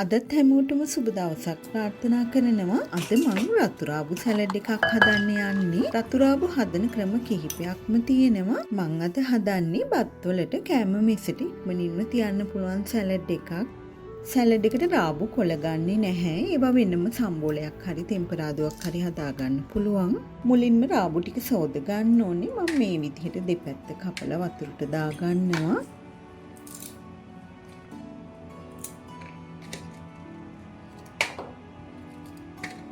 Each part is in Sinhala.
අදත් හැමෝටම සුබ දවසක් ප්‍රාර්ථනා කරනවා. අද මම රතුරාබු සැලඩ් එකක් හදන්න යන්නේ. රතුරාබු හදන ක්‍රම කිහිපයක්ම තියෙනවා. මම අද හදන්නේ බත් වලට කෑම මෙසට ඉක්මනින්ම තියන්න පුළුවන් සැලඩ් එකක්. සැලඩ් එකට රාබු කොළ ගන්නෙ නැහැ. ඒවා වෙනම සම්බෝලයක් හරි ටෙම්පරාදුවක් හරි හදාගන්න පුළුවන්. මුලින්ම රාබු ටික සෝද ගන්න ඕනේ. මම මේ විදිහට දෙපැත්ත කපලා වතුරට දාගන්නවා.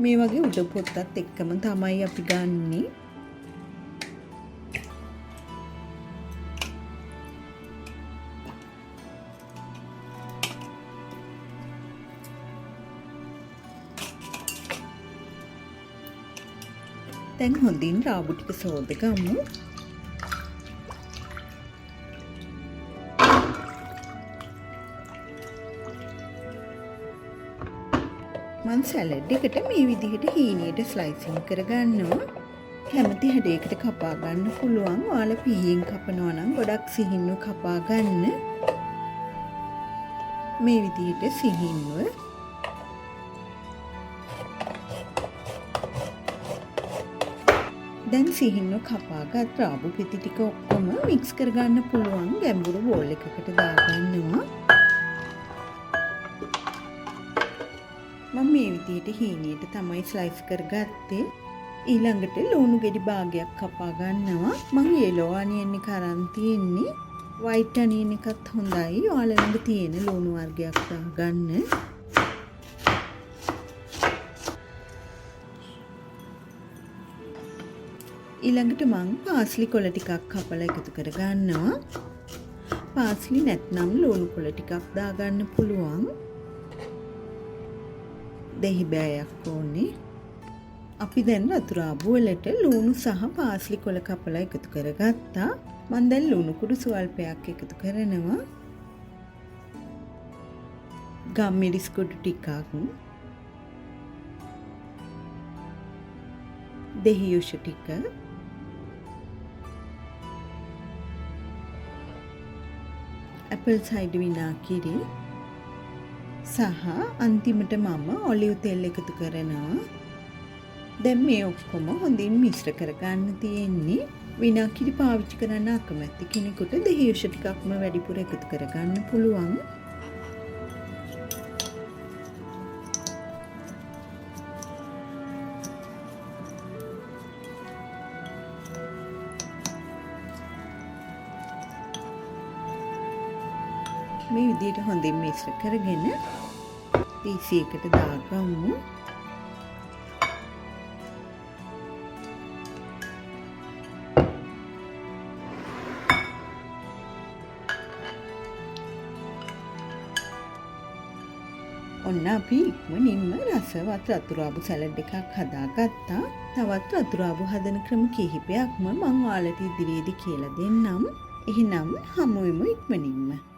මේ වගේ උඩ පොත්තත් එක්කම තමයි අපි ගන්නෙ. දැන් හොඳින් රාබු ටික සෝද ගමු. මම සැලඩ් එකට මේ විදිහට හීනියට ස්ලයිසින් කරගන්නවා. කැමති හැඩයකට කපා ගන්න පුළුවන්. ඔයාලා පීයෙන් කපනවා නම් ගොඩක් සිහින්ව කපා ගන්න. මේ විදිහට සිහින්ව. දැන් සිහින්ව කපාගත් රාබු පිටි ටික ඔක්කොම මික්ස් කරගන්න පුළුවන් ගැඹුරු බෝල් එකකට දාගන්නවා. මම මේ විදිහට හීනියට තමයි ස්ලයිස් කරගත්තේ. ඊළඟට ලුණු ගෙඩි භාගයක් කපා ගන්නවා. මම yellow onion එක අරන් තියෙන්නේ. white onion එකත් හොඳයි. ඔයාලා ළඟ තියෙන ලුණු වර්ගයක් දාගන්න. ඊළඟට මම පාස්ලි කොළ ටිකක් කපලා එකතු කර ගන්නවා. පාස්ලි නැත්නම් ලුණු කොළ ටිකක් දාගන්න පුළුවන්. දෙහි බෑයක් ඕනේ. අපි දැන් රතුරාබු වලට ලුණු සහ පාස්ලි කොළ කපලා එකතු කරගත්තා. මම දැන් ලුණු කුඩු සුවල්පයක් එකතු කරනවා. ගම්මිරිස් කුඩු ටිකක්. දෙහි යොෂ ටික. ඇපල් සයිඩර් විනාගිරි. සහ අන්තිමට මම ඔලිව් තෙල් එකතු කරනවා. දැන් මේ ඔක්කොම හොඳින් මිශ්‍ර කරගන්න තියෙන්නේ. විනාගිරි පාවිච්චි කරන්න අකමැති කෙනෙකුට දෙහි යොෂ ටිකක්ම වැඩිපුර එකතු කරගන්න පුළුවන්. මේ විදිහට හොඳින් මිශ්‍ර කරගෙන PC එකට දාගමු. ඔන්න අපි ඉක්මනින්ම රසවත් රතුරාබු සැලඩ් එකක් හදාගත්තා. තවත් රතුරාබු හදන ක්‍රම කිහිපයක්ම මම ඔයාලට ඉදිරියේදී කියලා දෙන්නම්. එහෙනම් හමු වෙමු ඉක්මනින්ම.